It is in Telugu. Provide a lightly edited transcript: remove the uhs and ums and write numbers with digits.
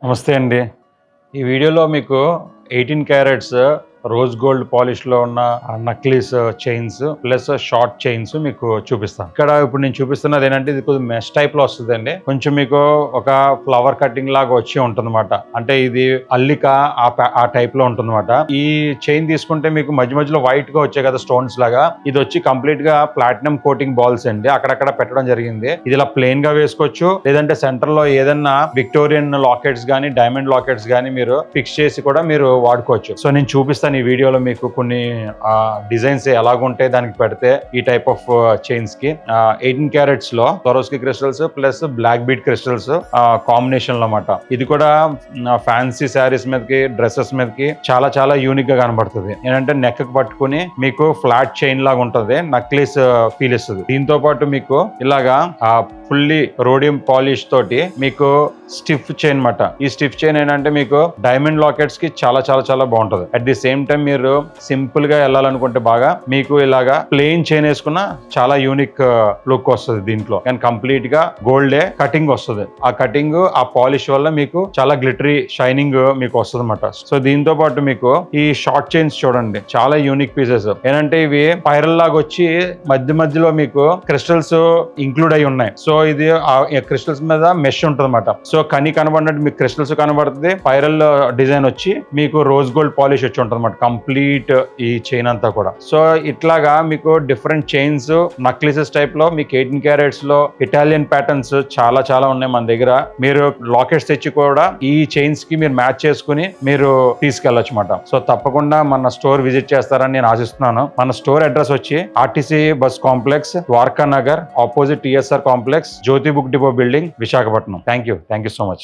నమస్తే అండి. ఈ వీడియోలో మీకు 18 క్యారెట్స్ రోజ్ గోల్డ్ పాలిష్‌లో ఉన్న necklace chains plus short chains మీకు చూపిస్తాను. ఇక్కడ ఇప్పుడు నేను చూపిస్తున్నది ఏంటంటే ఇది కొంచెం మెష్ టైప్‌లో వస్తదండి. కొంచెం మీకు ఒక ఫ్లవర్ కటింగ్ లాగా వచ్చి ఉంటుందన్నమాట. అంటే ఇది అల్లిక ఆ టైప్‌లో ఉంటుందన్నమాట. ఈ చైన్ తీసుకుంటే మీకు మధ్య మధ్యలో వైట్‌గా వచ్చాయి కదా స్టోన్స్ లాగా. ఇది వచ్చి కంప్లీట్‌గా ప్లాటినం కోటింగ్ బాల్స్ అండి. అక్కడక్కడ పెట్టడం జరిగింది. ఇది ఇలా ప్లెయిన్ గా వేసుకోవచ్చు, లేదంటే సెంటర్ లో ఏదన్నా విక్టోరియన్ లాకెట్స్ గానీ డైమండ్ లాకెట్స్ గానీ మీరు ఫిక్స్ చేసి కూడా మీరు వాడుకోవచ్చు. సో నేను చూపిస్తాను ఈ వీడియోలో మీకు కొన్ని డిజైన్స్ ఎలాగుంటాయి దానికి పెడితే ఈ టైప్ ఆఫ్ చైన్స్ కి 18 క్యారెట్స్ లో Swarovski crystals plus black bead crystals combination లో అన్నమాట. ఇది కూడా ఫ్యాన్సీ శారీస్ మీదకి డ్రెస్సెస్ మీదకి చాలా చాలా యూనిక్ గా కనబడుతుంది. ఏంటంటే నెక్ కి పట్టుకుని మీకు ఫ్లాట్ చైన్ లాగా ఉంటది, నక్లీస్ ఫీల్ ఇస్తుంది. దీంతో పాటు మీకు ఇలాగా ఫుల్లీ రోడియం పాలిష్ తోటి మీకు స్టిఫ్ చైన్ మాట. ఈ స్టిఫ్ చైన్ ఏంటంటే మీకు డైమండ్ లాకెట్స్ కి చాలా చాలా చాలా బాగుంటది. అట్ ది సేమ్ టైం మీరు సింపుల్ గా వెళ్ళాలనుకుంటే బాగా మీకు ఇలాగా ప్లెయిన్ చైన్ వేసుకున్న చాలా యూనిక్ లుక్ వస్తుంది దీంట్లో. కానీ కంప్లీట్ గా గోల్డే కటింగ్ వస్తుంది. ఆ కటింగ్ ఆ పాలిష్ వల్ల మీకు చాలా గ్లిటరీ షైనింగ్ మీకు వస్తుంది అన్నమాట. సో దీంతో పాటు మీకు ఈ షార్ట్ చైన్స్ చూడండి, చాలా యూనిక్ పీసెస్. ఏంటంటే ఇవి స్పైరల్ లాగా వచ్చి మధ్య మధ్యలో మీకు క్రిస్టల్స్ ఇంక్లూడ్ అయి ఉన్నాయి. సో ఇది క్రిస్టల్స్ మీద మెష్ ఉంటుంది అన్నమాట. సో కనబడినట్టు మీకు క్రిస్టల్స్ కనబడుతుంది, స్పైరల్ డిజైన్ వచ్చి మీకు రోజ్ గోల్డ్ పాలిష్ వచ్చి ఉంటుంది అన్నమాట కంప్లీట్ ఈ చైన్ అంతా కూడా. సో ఇట్లాగా మీకు డిఫరెంట్ చైన్స్ నక్లీసెస్ టైప్ లో మీకు 18 క్యారెట్స్ లో ఇటాలియన్ ప్యాటర్న్స్ చాలా చాలా ఉన్నాయి మన దగ్గర. మీరు లాకెట్స్ తెచ్చి కూడా ఈ చైన్స్ కి మీరు మ్యాచ్ చేసుకుని మీరు తీసుకెళ్ళొచ్చు అన్నమాట. సో తప్పకుండా మన స్టోర్ విజిట్ చేస్తారని నేను ఆశిస్తున్నాను. మన స్టోర్ అడ్రస్ వచ్చి RTC bus complex, Dwaraka Nagar, opposite TSR complex, Jyothi book depot building, Visakhapatnam. Thank you so much.